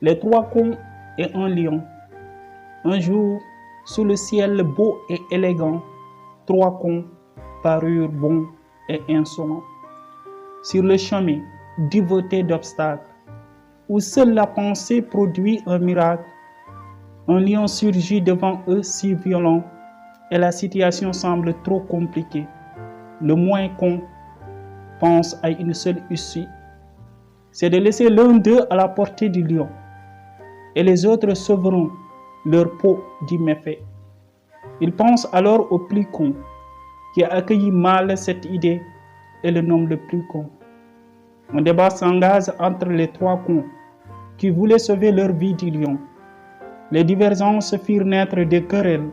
Les trois cons et un lion. Un jour, sous le ciel beau et élégant, trois cons parurent bons et insolents. Sur le chemin, dévoté d'obstacles, où seule la pensée produit un miracle, un lion surgit devant eux si violent, et la situation semble trop compliquée. Le moins con pense à une seule issue, c'est de laisser l'un d'eux à la portée du lion, et les autres sauveront leur peau du méfait. Il pense alors au plus con, qui a accueilli mal cette idée et le nomme le plus con. Un débat s'engage entre les trois cons qui voulaient sauver leur vie du lion. Les divergences firent naître des querelles.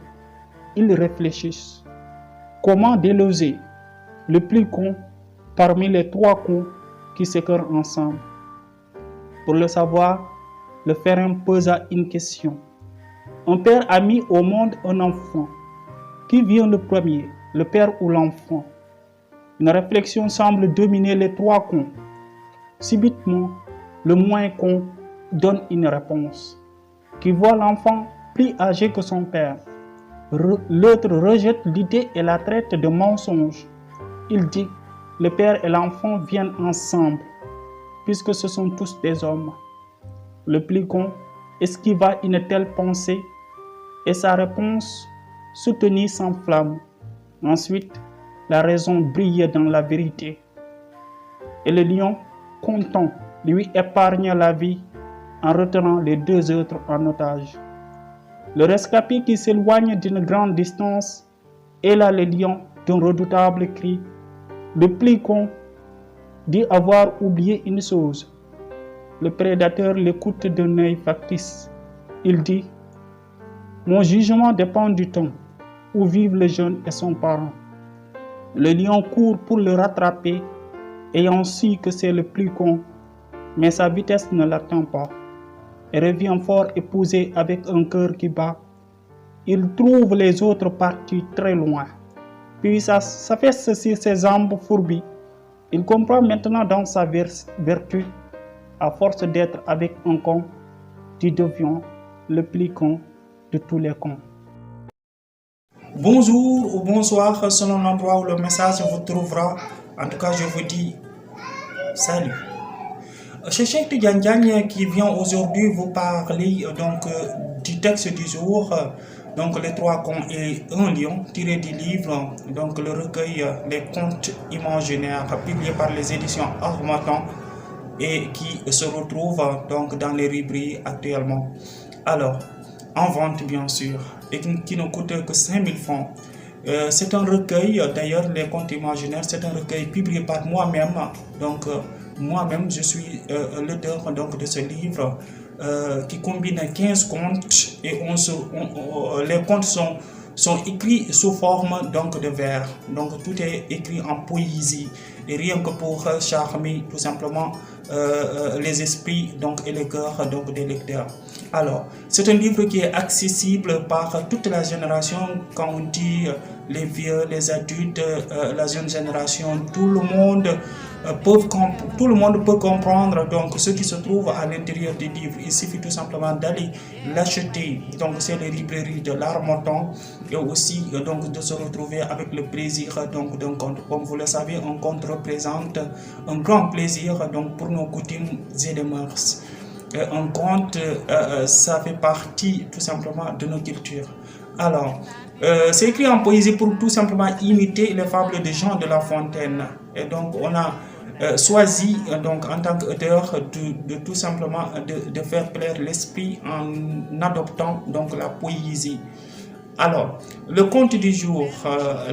Ils réfléchissent. Comment déloger le plus con parmi les trois cons qui s'écœurent ensemble? Pour le savoir, le fermier posa une question. Un père a mis au monde un enfant. Qui vient le premier, le père ou l'enfant? Une réflexion semble dominer les trois cons. Subitement, le moins con donne une réponse, qui voit l'enfant plus âgé que son père. L'autre rejette l'idée et la traite de mensonge. Il dit, le père et l'enfant viennent ensemble, puisque ce sont tous des hommes. Le plus con esquiva une telle pensée et sa réponse soutenue s'enflamme. Ensuite, la raison brille dans la vérité. Et le lion, content, lui épargne la vie en retenant les deux autres en otage. Le rescapé qui s'éloigne d'une grande distance est là le lion d'un redoutable cri. Le plus con dit avoir oublié une chose. Le prédateur l'écoute d'un œil factice. Il dit, mon jugement dépend du temps où vivent le jeune et son parent. Le lion court pour le rattraper, ayant su que c'est le plus con, mais sa vitesse ne l'atteint pas. Et revient fort épousé avec un cœur qui bat. Il trouve les autres partis très loin. Puis s'affaisse sur ses jambes fourbies. Il comprend maintenant dans sa vertu, à force d'être avec un con, tu deviens le plus con de tous les cons. Bonjour ou bonsoir selon l'endroit où le message vous trouvera. En tout cas, je vous dis salut. C'est Cheikh Tidiane Diagne qui vient aujourd'hui vous parler du texte du jour, donc les trois cons et un lion, tiré du livre, donc le recueil Les contes imaginaires, publié par les éditions Harmattan et qui se retrouve donc dans les librairies actuellement. Alors, en vente bien sûr, et qui ne coûte que 5000 francs. C'est un recueil, d'ailleurs les contes imaginaires, c'est un recueil publié par moi-même, donc moi-même je suis l'auteur de ce livre qui combine 15 contes et les contes sont écrits sous forme de vers, donc tout est écrit en poésie et rien que pour charmer tout simplement les esprits et les cœurs des lecteurs. Alors, c'est un livre qui est accessible par toute la génération, quand on dit les vieux, les adultes, la jeune génération, tout le monde peut comprendre ce qui se trouve à l'intérieur du livre. Il suffit tout simplement d'aller l'acheter. Donc c'est les librairies de l'Harmattan et aussi de se retrouver avec le plaisir d'un conte. Comme vous le savez, un conte représente un grand plaisir pour nos coutumes et les mœurs. Un conte, ça fait partie tout simplement de nos cultures. Alors, c'est écrit en poésie pour tout simplement imiter les fables de Jean de La Fontaine. Et donc, on a choisi en tant qu'auteur de tout simplement de faire plaire l'esprit en adoptant la poésie. Alors, le conte du jour,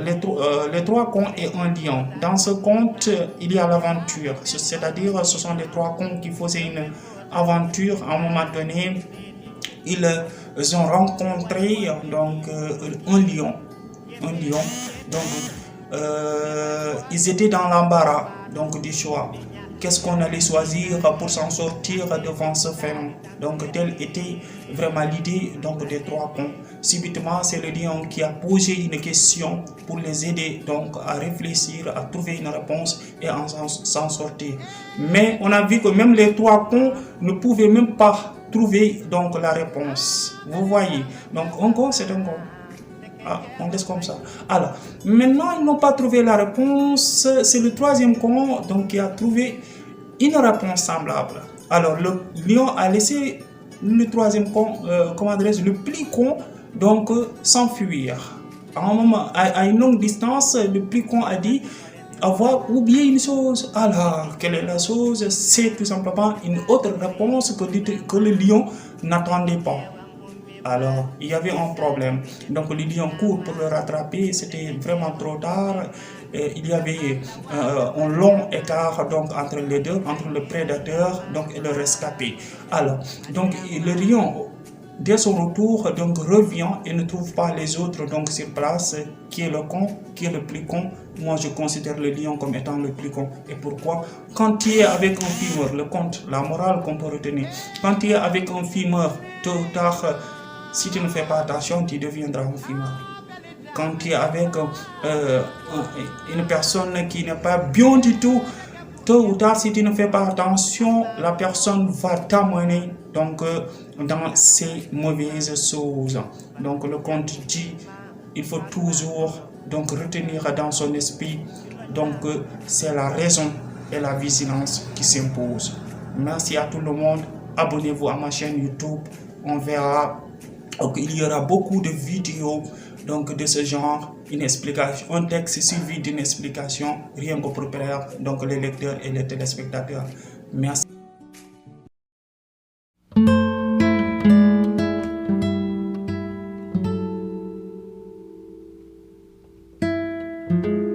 les trois cons et un lion. Dans ce conte, il y a l'aventure, c'est-à-dire ce sont les trois cons qui faisaient une aventure. À un moment donné, ils ont rencontré un lion. Ils étaient dans l'embarras du choix. Qu'est-ce qu'on allait choisir pour s'en sortir devant ce phénomène? Telle était vraiment l'idée des trois cons. Subitement, c'est le lion qui a posé une question pour les aider à réfléchir, à trouver une réponse et à s'en sortir. Mais on a vu que même les trois cons ne pouvaient même pas trouvé donc la réponse. Vous voyez, donc un con, c'est un con. Ah, on laisse comme ça. Alors, maintenant, ils n'ont pas trouvé la réponse. C'est le troisième con donc, qui a trouvé une réponse semblable. Alors, le lion a laissé le troisième con, comment dirais-je, le plus con, donc s'enfuir. À un moment, à une longue distance, le plus con a dit avoir oublié une chose. Alors, quelle est la chose? C'est tout simplement une autre réponse que le lion n'attendait pas. Alors, il y avait un problème. Donc, le lion court pour le rattraper. C'était vraiment trop tard. Et il y avait un long écart donc, entre les deux, entre le prédateur donc, et le rescapé. Alors, donc, le lion, dès son retour, donc, revient et ne trouve pas les autres donc, sur place. Qui est le con? Qui est le plus con? Moi, je considère le lion comme étant le plus con. Et pourquoi? Quand tu es avec un fumeur, le conte, la morale qu'on peut retenir, quand tu es avec un fumeur, tôt ou tard, si tu ne fais pas attention, tu deviendras un fumeur. Quand tu es avec une personne qui n'est pas bien du tout, tôt ou tard, si tu ne fais pas attention, la personne va t'amener donc, dans ces mauvaises choses. Donc le conte dit, il faut toujours donc, retenir dans son esprit, donc c'est la raison et la vigilance qui s'imposent. Merci à tout le monde. Abonnez-vous à ma chaîne YouTube. On verra. Donc, il y aura beaucoup de vidéos donc, de ce genre, une explication, un texte suivi d'une explication, rien que pour plaire donc, les lecteurs et les téléspectateurs. Merci. Thank you.